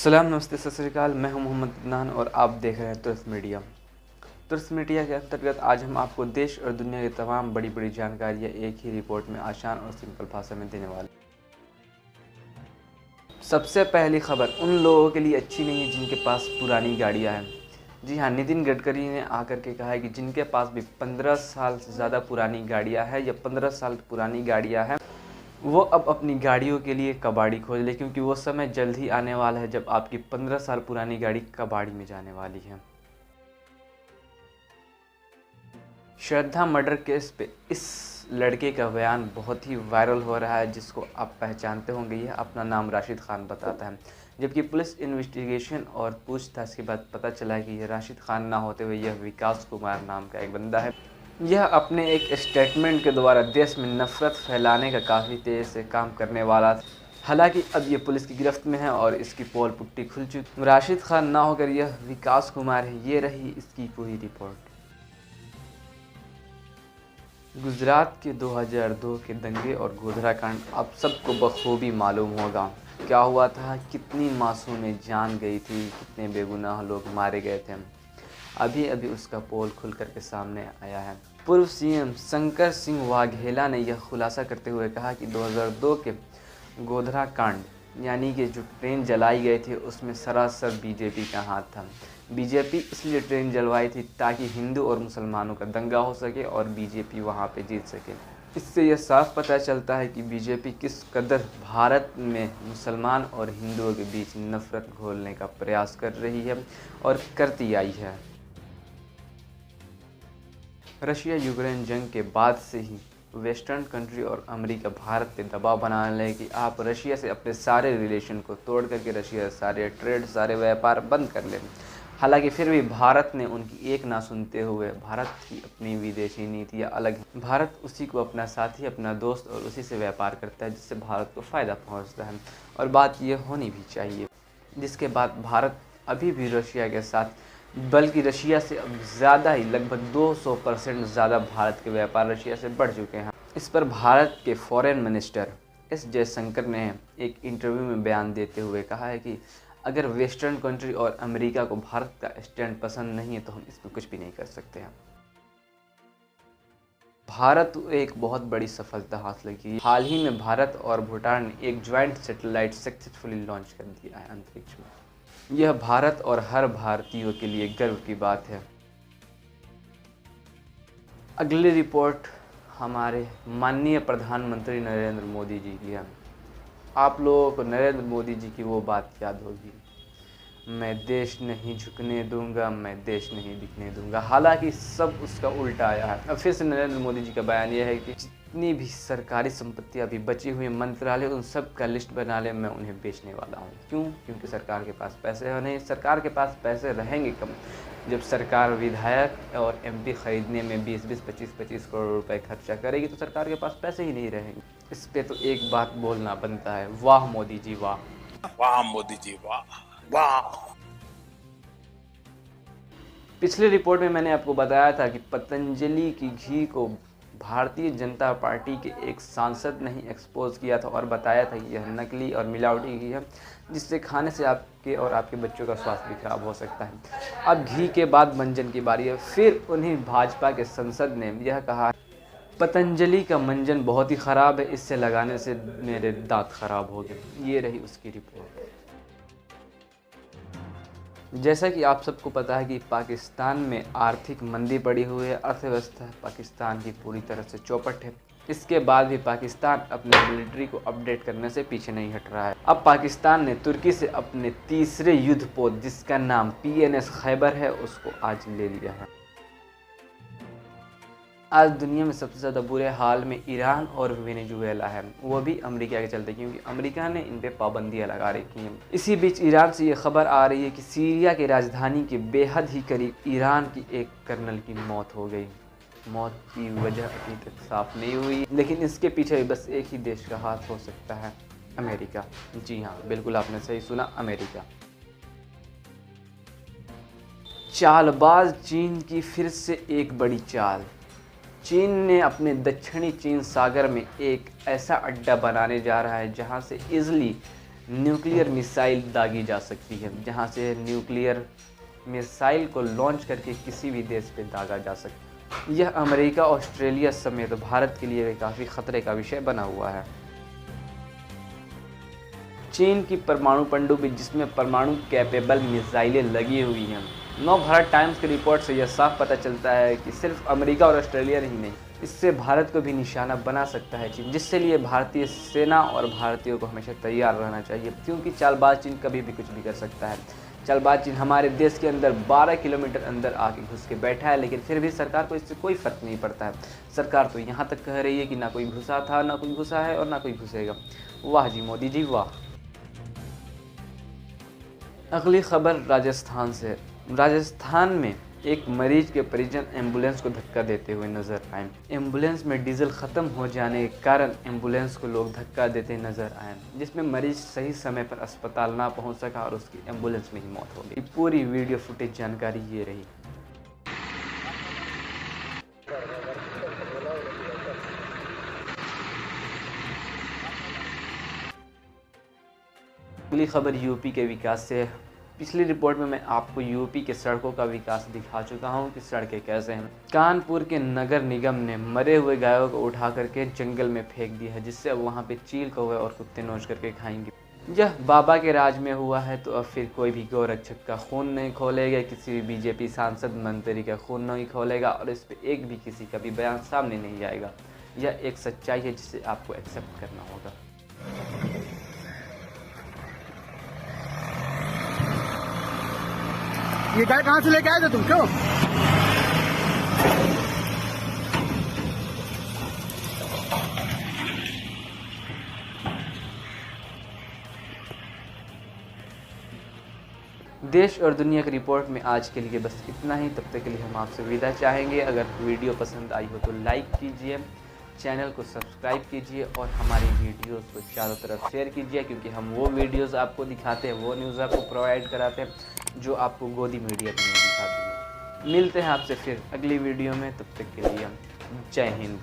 सलाम, नमस्ते, सत श्री अकाल। मैं हूं मोहम्मद अदनान और आप देख रहे हैं तुरस मीडिया। तुरस मीडिया के अंतर्गत आज हम आपको देश और दुनिया की तमाम बड़ी जानकारियां एक ही रिपोर्ट में आसान और सिंपल भाषा में देने वाले। सबसे पहली खबर उन लोगों के लिए अच्छी नहीं है जिनके पास पुरानी गाड़ियां हैं। जी हाँ, नितिन गडकरी ने आकर के कहा है कि जिनके पास भी 15 साल से ज़्यादा पुरानी गाड़ियाँ हैं या 15 साल पुरानी गाड़ियाँ हैं, वो अब अपनी गाड़ियों के लिए कबाड़ी खोज ले, क्योंकि वो समय जल्द ही आने वाला है जब आपकी 15 साल पुरानी गाड़ी कबाड़ी में जाने वाली है। श्रद्धा मर्डर केस पे इस लड़के का बयान बहुत ही वायरल हो रहा है, जिसको आप पहचानते होंगे। यह अपना नाम राशिद खान बताता है, जबकि पुलिस इन्वेस्टिगेशन और पूछताछ के बाद पता चला है कि यह राशिद खान ना होते हुए यह विकास कुमार नाम का एक बंदा है। यह अपने एक स्टेटमेंट के द्वारा देश में नफरत फैलाने का काफ़ी तेज़ से काम करने वाला था। हालांकि अब ये पुलिस की गिरफ्त में है और इसकी पोल पुट्टी खुल चुकी। राशिद खान ना होकर यह विकास कुमार है। ये रही इसकी पूरी रिपोर्ट। गुजरात के 2002 के दंगे और गोधरा कांड आप सबको बखूबी मालूम होगा। क्या हुआ था, कितनी मासूमें जान गई थी, कितने बेगुनाह लोग मारे गए थे। अभी अभी उसका पोल खुल करके सामने आया है। पूर्व सीएम शंकर सिंह वाघेला ने यह खुलासा करते हुए कहा कि 2002 के गोधरा कांड यानी कि जो ट्रेन जलाई गई थी उसमें सरासर बीजेपी का हाथ था। बीजेपी इसलिए ट्रेन जलवाई थी ताकि हिंदू और मुसलमानों का दंगा हो सके और बीजेपी वहां पे जीत सके। इससे यह साफ पता चलता है कि बीजेपी किस कदर भारत में मुसलमान और हिंदुओं के बीच नफरत घोलने का प्रयास कर रही है और करती आई है। रशिया यूक्रेन जंग के बाद से ही वेस्टर्न कंट्री और अमेरिका भारत पे दबाव बना रहे हैं कि आप रशिया से अपने सारे रिलेशन को तोड़ करके रशिया सारे ट्रेड, सारे व्यापार बंद कर लें। हालांकि फिर भी भारत ने उनकी एक ना सुनते हुए भारत की अपनी विदेशी नीतियाँ अलग हैं। भारत उसी को अपना साथी, अपना दोस्त और उसी से व्यापार करता है जिससे भारत को फ़ायदा पहुँचता है, और बात ये होनी भी चाहिए। जिसके बाद भारत अभी भी रशिया के साथ, बल्कि रशिया से अब ज़्यादा ही, लगभग 200% ज़्यादा भारत के व्यापार रशिया से बढ़ चुके हैं। इस पर भारत के फॉरेन मिनिस्टर एस जयशंकर ने एक इंटरव्यू में बयान देते हुए कहा है कि अगर वेस्टर्न कंट्री और अमेरिका को भारत का स्टैंड पसंद नहीं है तो हम इसमें कुछ भी नहीं कर सकते हैं। भारत एक बहुत बड़ी सफलता हासिल की। हाल ही में भारत और भूटान ने एक ज्वाइंट सैटेलाइट सक्सेसफुली लॉन्च कर दिया है अंतरिक्ष में। यह भारत और हर भारतीयों के लिए गर्व की बात है। अगली रिपोर्ट हमारे माननीय प्रधानमंत्री नरेंद्र मोदी जी की है। आप लोगों को नरेंद्र मोदी जी की वो बात याद होगी, मैं देश नहीं झुकने दूंगा, मैं देश नहीं बिकने दूंगा। हालांकि सब उसका उल्टा आया है। अब फिर से नरेंद्र मोदी जी का बयान यह है कि जितनी भी सरकारी संपत्ति अभी बची हुई मंत्रालय, उन सब का लिस्ट बना ले, मैं उन्हें बेचने वाला हूँ। क्यों? क्योंकि सरकार के पास पैसे है नहीं। सरकार के पास पैसे रहेंगे कम जब सरकार विधायक और एमपी खरीदने में 20-20, 25-25 करोड़ रुपए खर्चा करेगी, तो सरकार के पास पैसे ही नहीं रहेंगे। इस पे तो एक बात बोलना बनता है, वाह मोदी जी वाह, वाह मोदी जी वाह वाह। पिछले रिपोर्ट में मैंने आपको बताया था कि पतंजलि की घी को भारतीय जनता पार्टी के एक सांसद ने ही एक्सपोज किया था और बताया था कि यह नकली और मिलावटी घी है, जिससे खाने से आपके और आपके बच्चों का स्वास्थ्य भी खराब हो सकता है। अब घी के बाद मंजन की बारी है। फिर उन्हीं भाजपा के सांसद ने यह कहा, पतंजलि का मंजन बहुत ही ख़राब है, इससे लगाने से मेरे दांत खराब हो गए। ये रही उसकी रिपोर्ट। जैसा कि आप सबको पता है कि पाकिस्तान में आर्थिक मंदी पड़ी हुई है, अर्थव्यवस्था पाकिस्तान की पूरी तरह से चौपट है। इसके बाद भी पाकिस्तान अपने मिलिट्री को अपडेट करने से पीछे नहीं हट रहा है। अब पाकिस्तान ने तुर्की से अपने तीसरे युद्धपोत, जिसका नाम PNS खैबर है, उसको आज ले लिया है। आज दुनिया में सबसे ज़्यादा बुरे हाल में ईरान और वेनेजुएला है, वो भी अमेरिका के चलते, क्योंकि अमेरिका ने इन पे पाबंदियां लगा रखी हैं। इसी बीच ईरान से ये खबर आ रही है कि सीरिया के राजधानी के बेहद ही करीब ईरान की एक कर्नल की मौत हो गई। मौत की वजह अभी तक साफ नहीं हुई, लेकिन इसके पीछे बस एक ही देश का हाथ हो सकता है, अमेरिका। जी हाँ, बिल्कुल आपने सही सुना, अमेरिका। चालबाज चीन की फिर से एक बड़ी चाल। चीन ने अपने दक्षिणी चीन सागर में एक ऐसा अड्डा बनाने जा रहा है जहां से इजली न्यूक्लियर मिसाइल दागी जा सकती है, जहां से न्यूक्लियर मिसाइल को लॉन्च करके किसी भी देश पे दागा जा सकता है। यह अमेरिका, ऑस्ट्रेलिया समेत भारत के लिए काफ़ी खतरे का विषय बना हुआ है। चीन की परमाणु पनडुब्बी जिसमें परमाणु कैपेबल मिसाइलें लगी हुई हैं। नवभारत टाइम्स की रिपोर्ट से यह साफ पता चलता है कि सिर्फ अमेरिका और ऑस्ट्रेलिया ही नहीं, इससे भारत को भी निशाना बना सकता है चीन, जिससे लिए भारतीय सेना और भारतीयों को हमेशा तैयार रहना चाहिए, क्योंकि चालबाज चीन कभी भी कुछ भी कर सकता है। चालबाज चीन हमारे देश के अंदर 12 किलोमीटर अंदर आके घुस के बैठा है, लेकिन फिर भी सरकार को इससे कोई फ़र्क नहीं पड़ता है। सरकार तो यहाँ तक कह रही है कि ना कोई घुसा था, ना कोई घुसा है और ना कोई घुसेगा। वाह जी मोदी जी वाह। अगली खबर राजस्थान से। राजस्थान में एक मरीज के परिजन एम्बुलेंस को धक्का देते हुए नजर आए। एम्बुलेंस में डीजल ख़त्म हो जाने के कारण एम्बुलेंस को लोग धक्का देते नजर आए, जिसमें मरीज सही समय पर अस्पताल ना पहुंच सका और उसकी एम्बुलेंस में ही मौत हो गई। पूरी वीडियो फुटेज जानकारी ये रही। अगली खबर यूपी के विकास से। पिछली रिपोर्ट में मैं आपको यूपी के सड़कों का विकास दिखा चुका हूं कि सड़कें कैसे हैं। कानपुर के नगर निगम ने मरे हुए गायों को उठा करके जंगल में फेंक दिया है, जिससे अब वहां पे चील कौवे और कुत्ते नोच करके खाएंगे। यह बाबा के राज में हुआ है, तो अब फिर कोई भी गौरक्षक का खून नहीं खोलेगा, किसी भी बीजेपी सांसद मंत्री का खून नहीं खोलेगा और इस पर एक भी किसी का भी बयान सामने नहीं आएगा। यह एक सच्चाई है जिसे आपको एक्सेप्ट करना होगा। ये गाय कहाँ से लेके आए थे तुम? क्यों? देश और दुनिया की रिपोर्ट में आज के लिए बस इतना ही। तब तक के लिए हम आपसे विदा चाहेंगे। अगर वीडियो पसंद आई हो तो लाइक कीजिए, चैनल को सब्सक्राइब कीजिए और हमारी वीडियोस को चारों तरफ शेयर कीजिए, क्योंकि हम वो वीडियोस आपको दिखाते हैं, वो न्यूज़ आपको प्रोवाइड कराते हैं जो आपको गोदी मीडिया में नहीं दिखाती है। मिलते हैं आपसे फिर अगली वीडियो में, तब तक के लिए जय हिंद।